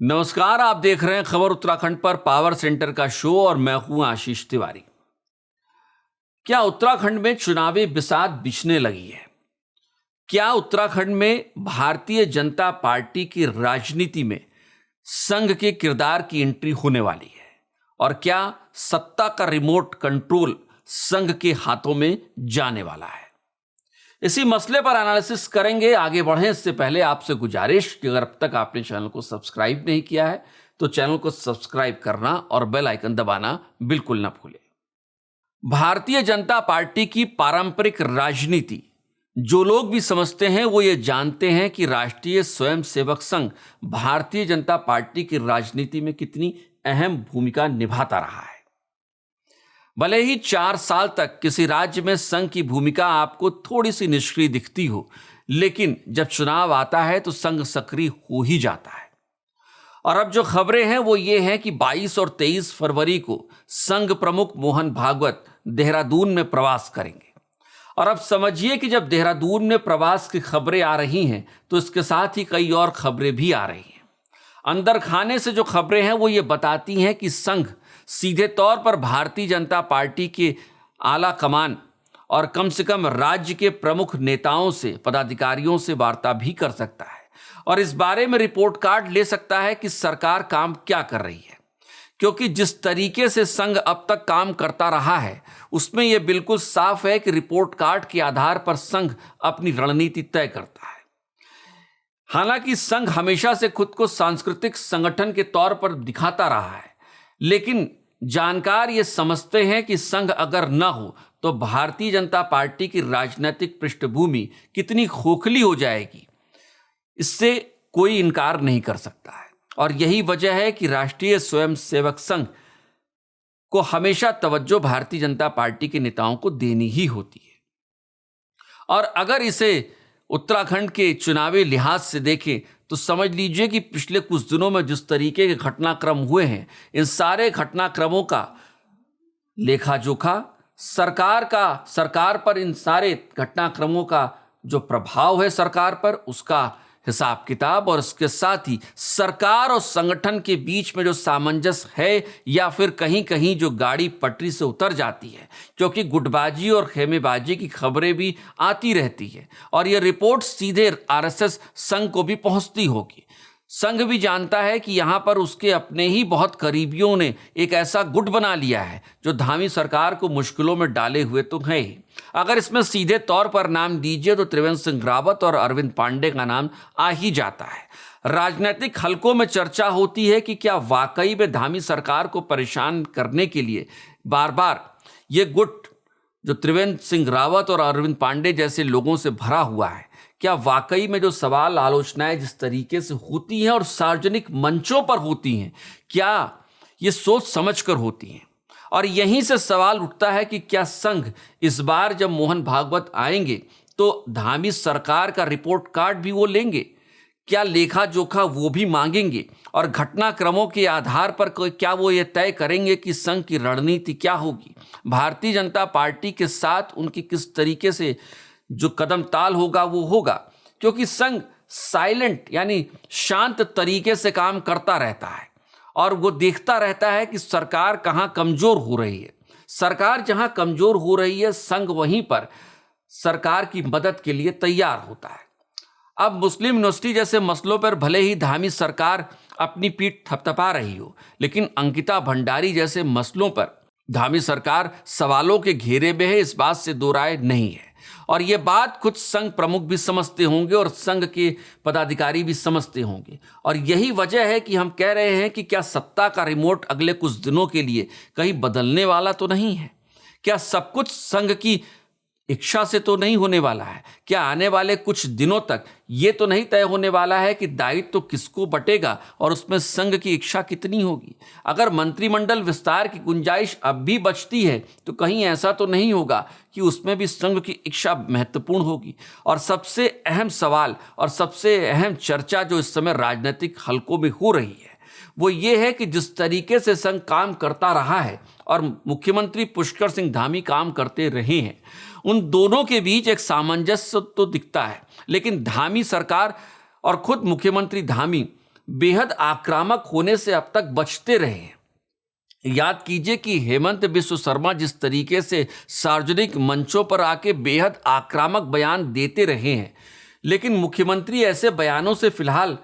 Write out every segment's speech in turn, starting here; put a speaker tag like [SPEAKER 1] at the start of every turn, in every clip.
[SPEAKER 1] नमस्कार, आप देख रहे हैं खबर उत्तराखंड पर पावर सेंटर का शो और मैं हूं आशीष तिवारी। क्या उत्तराखंड में चुनावी बिसात बिछने लगी है? क्या उत्तराखंड में भारतीय जनता पार्टी की राजनीति में संघ के किरदार की एंट्री होने वाली है? और क्या सत्ता का रिमोट कंट्रोल संघ के हाथों में जाने वाला है? इसी मसले पर एनालिसिस करेंगे। आगे बढ़ें इससे पहले आपसे गुजारिश कि अगर अब तक आपने चैनल को सब्सक्राइब नहीं किया है तो चैनल को सब्सक्राइब करना और बेल आइकन दबाना बिल्कुल ना भूलें। भारतीय जनता पार्टी की पारंपरिक राजनीति जो लोग भी समझते हैं वो ये जानते हैं कि राष्ट्रीय स्वयंसेवक संघ भारतीय जनता पार्टी की राजनीति में कितनी अहम भूमिका निभाता रहा है। भले ही 4 साल तक किसी राज्य में संघ की भूमिका आपको थोड़ी सी निष्क्रिय दिखती हो, लेकिन जब चुनाव आता है तो संघ सक्रिय हो ही जाता है। और अब जो खबरें हैं वो ये हैं कि 22 और 23 फरवरी को संघ प्रमुख मोहन भागवत देहरादून में प्रवास करेंगे। और अब समझिए कि जब देहरादून में प्रवास की खबरें आ रही हैं तो इसके साथ ही कई और खबरें भी आ रही हैं। अंदर खाने से जो खबरें हैं वो ये बताती हैं कि संघ सीधे तौर पर भारतीय जनता पार्टी के आला कमान और कम से कम राज्य के प्रमुख नेताओं से, पदाधिकारियों से वार्ता भी कर सकता है और इस बारे में रिपोर्ट कार्ड ले सकता है कि सरकार काम क्या कर रही है। क्योंकि जिस तरीके से संघ अब तक काम करता रहा है उसमें यह बिल्कुल साफ है कि रिपोर्ट कार्ड के आधार पर संघ अपनी रणनीति तय करता है। हालांकि संघ हमेशा से खुद को सांस्कृतिक संगठन के तौर पर दिखाता रहा है, लेकिन जानकार ये समझते हैं कि संघ अगर न हो तो भारतीय जनता पार्टी की राजनीतिक पृष्ठभूमि कितनी खोखली हो जाएगी, इससे कोई इनकार नहीं कर सकता है। और यही वजह है कि राष्ट्रीय स्वयंसेवक संघ को हमेशा तवज्जो भारतीय जनता पार्टी के नेताओं को देनी ही होती है। और अगर इसे उत्तराखंड के चुनावी लिहाज से देखें तो समझ लीजिए कि पिछले कुछ दिनों में जिस तरीके के घटनाक्रम हुए हैं, इन सारे घटनाक्रमों का लेखा जोखा सरकार पर, इन सारे घटनाक्रमों का जो प्रभाव है सरकार पर, उसका हिसाब किताब और इसके साथ ही सरकार और संगठन के बीच में जो सामंजस्य है या फिर कहीं कहीं जो गाड़ी पटरी से उतर जाती है, क्योंकि गुटबाजी और खेमेबाजी की खबरें भी आती रहती है और यह रिपोर्ट सीधे आरएसएस संघ को भी पहुंचती होगी। संघ भी जानता है कि यहां पर उसके अपने ही बहुत करीबियों ने एक ऐसा गुट बना लिया है जो धामी सरकार को मुश्किलों में डाले हुए तो है ही। अगर इसमें सीधे तौर पर नाम दीजिए तो त्रिवेंद्र सिंह रावत और अरविंद पांडे का नाम आ ही जाता है। राजनीतिक हलकों में चर्चा होती है कि क्या वाकई में धामी सरकार को परेशान करने के लिए बार बार ये गुट जो त्रिवेंद्र सिंह रावत और अरविंद पांडे जैसे लोगों से भरा हुआ है, क्या वाकई में जो सवाल आलोचनाएं जिस तरीके से होती हैं और सार्वजनिक मंचों पर होती हैं, क्या ये सोच समझकर होती हैं? और यहीं से सवाल उठता है कि क्या संघ इस बार जब मोहन भागवत आएंगे तो धामी सरकार का रिपोर्ट कार्ड भी वो लेंगे? क्या लेखा जोखा वो भी मांगेंगे? और घटनाक्रमों के आधार पर क्या वो ये तय करेंगे कि संघ की रणनीति क्या होगी? भारतीय जनता पार्टी के साथ उनकी किस तरीके से जो कदम ताल होगा वो होगा, क्योंकि संघ साइलेंट यानी शांत तरीके से काम करता रहता है और वो देखता रहता है कि सरकार कहां कमजोर हो रही है। सरकार जहां कमजोर हो रही है, संघ वहीं पर सरकार की मदद के लिए तैयार होता है। अब मुस्लिम यूनिवर्सिटी जैसे मसलों पर भले ही धामी सरकार अपनी पीठ थपथपा रही हो, लेकिन अंकिता भंडारी जैसे मसलों पर धामी सरकार सवालों के घेरे में है, इस बात से दो राय नहीं है। और ये बात कुछ संघ प्रमुख भी समझते होंगे और संघ के पदाधिकारी भी समझते होंगे। और यही वजह है कि हम कह रहे हैं कि क्या सत्ता का रिमोट अगले कुछ दिनों के लिए कहीं बदलने वाला तो नहीं है? क्या सब कुछ संघ की इच्छा से तो नहीं होने वाला है? क्या आने वाले कुछ दिनों तक ये तो नहीं तय होने वाला है कि दायित्व तो किसको बटेगा और उसमें संघ की इच्छा कितनी होगी? अगर मंत्रिमंडल विस्तार की गुंजाइश अब भी बचती है तो कहीं ऐसा तो नहीं होगा कि उसमें भी संघ की इच्छा महत्वपूर्ण होगी? और सबसे अहम सवाल और सबसे अहम चर्चा जो इस समय राजनीतिक हलकों में हो रही है वो ये है कि जिस तरीके से संघ काम करता रहा है और मुख्यमंत्री पुष्कर सिंह धामी काम करते रहे हैं, उन दोनों के बीच एक सामंजस्य तो दिखता है, लेकिन धामी सरकार और खुद मुख्यमंत्री धामी बेहद आक्रामक होने से अब तक बचते रहे हैं। याद कीजिए कि हेमंत बिस्व शर्मा जिस तरीके से सार्वजनिक मंचों पर आके बेहद आक्रामक बयान देते रहे हैं, लेकिन मुख्यमंत्री ऐसे बयानों से फिलहाल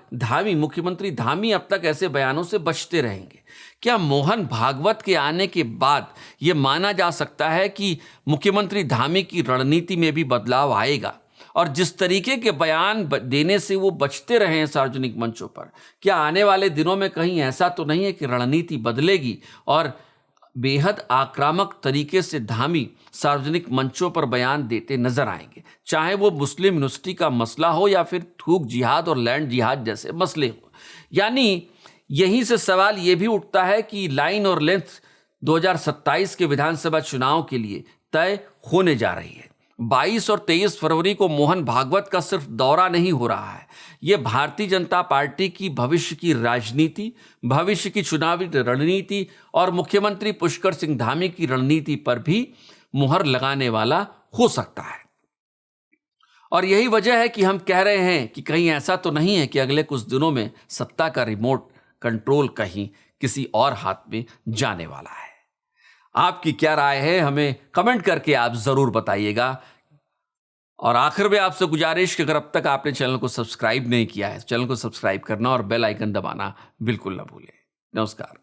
[SPEAKER 1] मुख्यमंत्री धामी अब तक ऐसे बयानों से बचते रहेंगे। क्या मोहन भागवत के आने के बाद यह माना जा सकता है कि मुख्यमंत्री धामी की रणनीति में भी बदलाव आएगा? और जिस तरीके के बयान देने से वो बचते रहे हैं सार्वजनिक मंचों पर, क्या आने वाले दिनों में कहीं ऐसा तो नहीं है कि रणनीति बदलेगी और बेहद आक्रामक तरीके से धामी सार्वजनिक मंचों पर बयान देते नजर आएंगे, चाहे वो मुस्लिम यूनिवर्सिटी का मसला हो या फिर थूक जिहाद और लैंड जिहाद जैसे मसले हो? यानी यहीं से सवाल ये भी उठता है कि लाइन और लेंथ 2027 के विधानसभा चुनाव के लिए तय होने जा रही है। 22 और 23 फरवरी को मोहन भागवत का सिर्फ दौरा नहीं हो रहा है, यह भारतीय जनता पार्टी की भविष्य की राजनीति, भविष्य की चुनावी रणनीति और मुख्यमंत्री पुष्कर सिंह धामी की रणनीति पर भी मुहर लगाने वाला हो सकता है। और यही वजह है कि हम कह रहे हैं कि कहीं ऐसा तो नहीं है कि अगले कुछ दिनों में सत्ता का रिमोट कंट्रोल कहीं किसी और हाथ में जाने वाला है। आपकी क्या राय है, हमें कमेंट करके आप जरूर बताइएगा। और आखिर में आपसे गुजारिश कि अगर अब तक आपने चैनल को सब्सक्राइब नहीं किया है, चैनल को सब्सक्राइब करना और बेल आइकन दबाना बिल्कुल ना भूलें। नमस्कार।